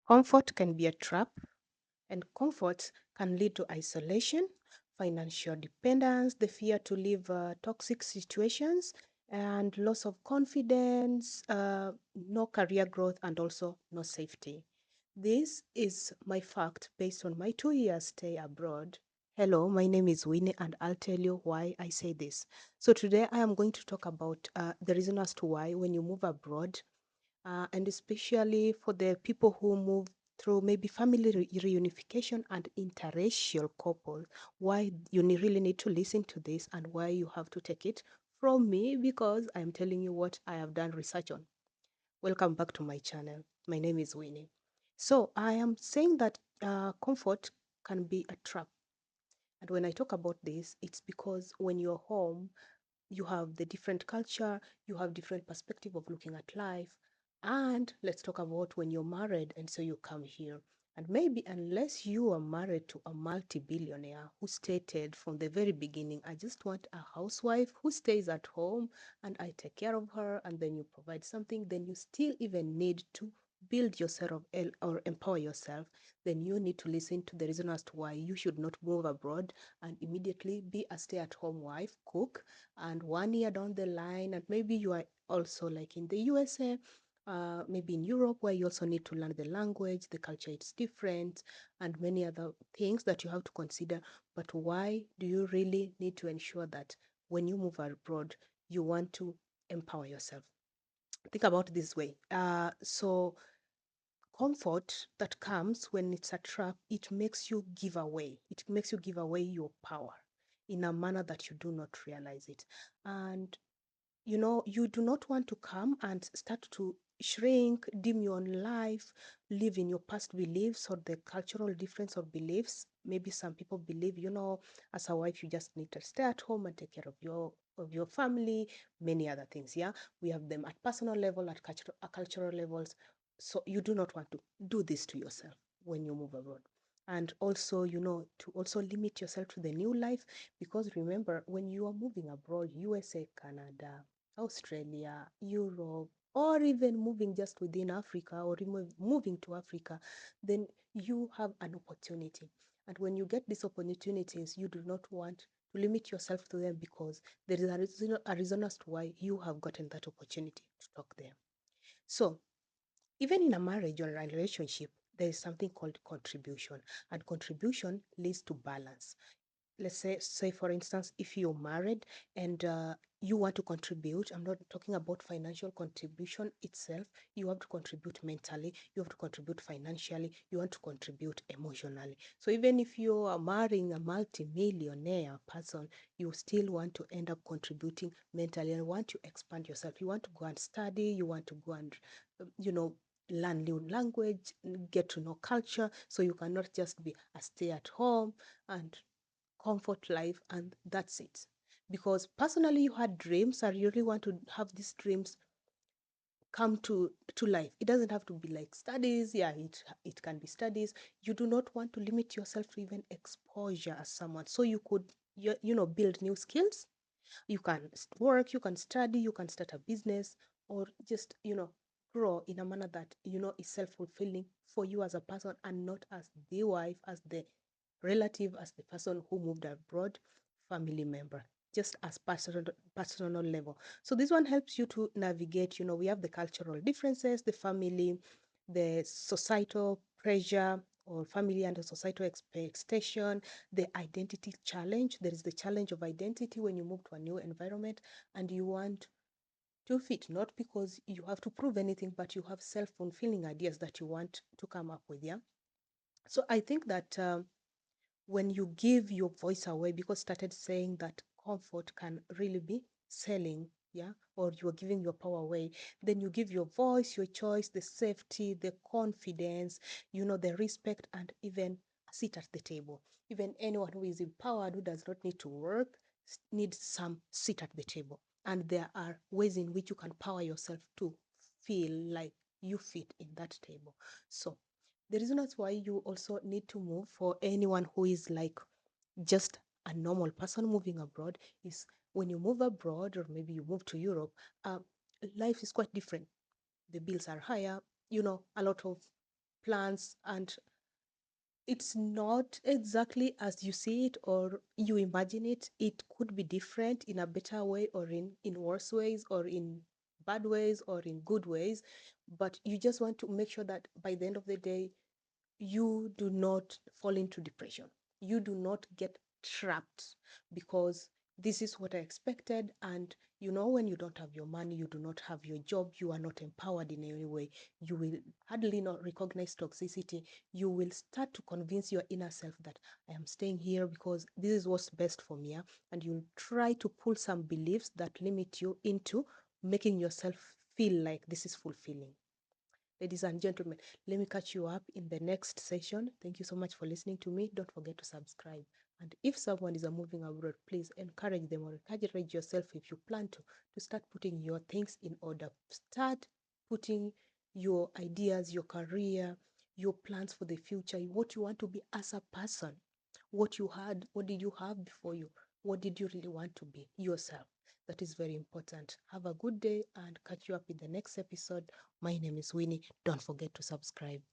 Comfort can be a trap, and comfort can lead to isolation, financial dependence, the fear to leave toxic situations, and loss of confidence, no career growth, and also no safety. This is my fact based on my 2 years stay abroad. Hello, my name is Winnie, and I'll tell you why I say this. So, today I am going to talk about the reason as to why, when you move abroad, and especially for the people who move through maybe family reunification and interracial couples, why you really need to listen to this and why you have to take it from me because I'm telling you what I have done research on. Welcome back to my channel. My name is Winnie. So I am saying that comfort can be a trap. And when I talk about this, it's because when you're home, you have the different culture, you have different perspective of looking at life. And let's talk about when you're married and so you come here. And maybe unless you are married to a multi-billionaire who stated from the very beginning, I just want a housewife who stays at home and I take care of her, and then you provide something, then you still even need to build yourself or empower yourself, then you need to listen to the reason as to why you should not move abroad and immediately be a stay-at-home wife, cook, and 1 year down the line, and maybe you are also like in the USA, maybe in Europe, where you also need to learn the language, the culture is different, and many other things that you have to consider. But why do you really need to ensure that when you move abroad, you want to empower yourself? Think about it this way. So comfort that comes when it's a trap, it makes you give away. It makes you give away your power in a manner that you do not realize it. And you do not want to come and start to shrink, dim your own life, live in your past beliefs or the cultural difference of beliefs. Maybe some people believe, as a wife, you just need to stay at home and take care of your family, many other things. Yeah, we have them at personal level, at cultural levels. So you do not want to do this to yourself when you move abroad. And also, to also limit yourself to the new life, because remember, when you are moving abroad, USA, Canada, Australia, Europe, or even moving just within Africa or moving to Africa, then you have an opportunity. And when you get these opportunities, you do not want to limit yourself to them because there is a reason as to why you have gotten that opportunity to talk there. So, even in a marriage or a relationship, there is something called contribution, and contribution leads to balance. Let's say for instance, if you're married and you want to contribute, I'm not talking about financial contribution itself. You have to contribute mentally, you have to contribute financially, you want to contribute emotionally. So even if you are marrying a multi-millionaire person, you still want to end up contributing mentally and want to expand yourself. You want to go and study, you want to go and you know learn new language, get to know culture, so you cannot just be a stay at home and comfort life and that's it. Because personally you had dreams and you really want to have these dreams come to life. It doesn't have to be like studies. Yeah, it can be studies. You do not want to limit yourself to even exposure as someone, so you could build new skills. You can work, you can study, you can start a business, or just grow in a manner that is self-fulfilling for you as a person, and not as the wife, as the relative, as the person who moved abroad, family member, just as personal level. So this one helps you to navigate. We have the cultural differences, the family, the societal pressure, or family and the societal expectation, the identity challenge. There is the challenge of identity when you move to a new environment and you want to fit, not because you have to prove anything, but you have self-fulfilling ideas that you want to come up with. Yeah. So I think that when you give your voice away, because started saying that comfort can really be selling, yeah, or you're giving your power away, then you give your voice, your choice, the safety, the confidence, the respect, and even a seat at the table. Even anyone who is empowered, who does not need to work, needs some seat at the table. And there are ways in which you can power yourself to feel like you fit in that table. So the reason that's why you also need to move, for anyone who is like just a normal person moving abroad, is when you move abroad or maybe you move to Europe, life is quite different. The bills are higher, a lot of plans, and it's not exactly as you see it or you imagine it. It could be different in a better way or in worse ways or in bad ways or in good ways. But you just want to make sure that by the end of the day, you do not fall into depression. You do not get trapped because this is what I expected. And when you don't have your money, you do not have your job, you are not empowered in any way, you will hardly not recognize toxicity. You will start to convince your inner self that I am staying here because this is what's best for me. And you'll try to pull some beliefs that limit you into making yourself feel like this is fulfilling. Ladies and gentlemen, let me catch you up in the next session. Thank you so much for listening to me. Don't forget to subscribe. And if someone is moving abroad, please encourage them or encourage yourself if you plan to start putting your things in order. Start putting your ideas, your career, your plans for the future, what you want to be as a person, what you had, what did you have before you, what did you really want to be yourself. That is very important. Have a good day and catch you up in the next episode. My name is Winnie. Don't forget to subscribe.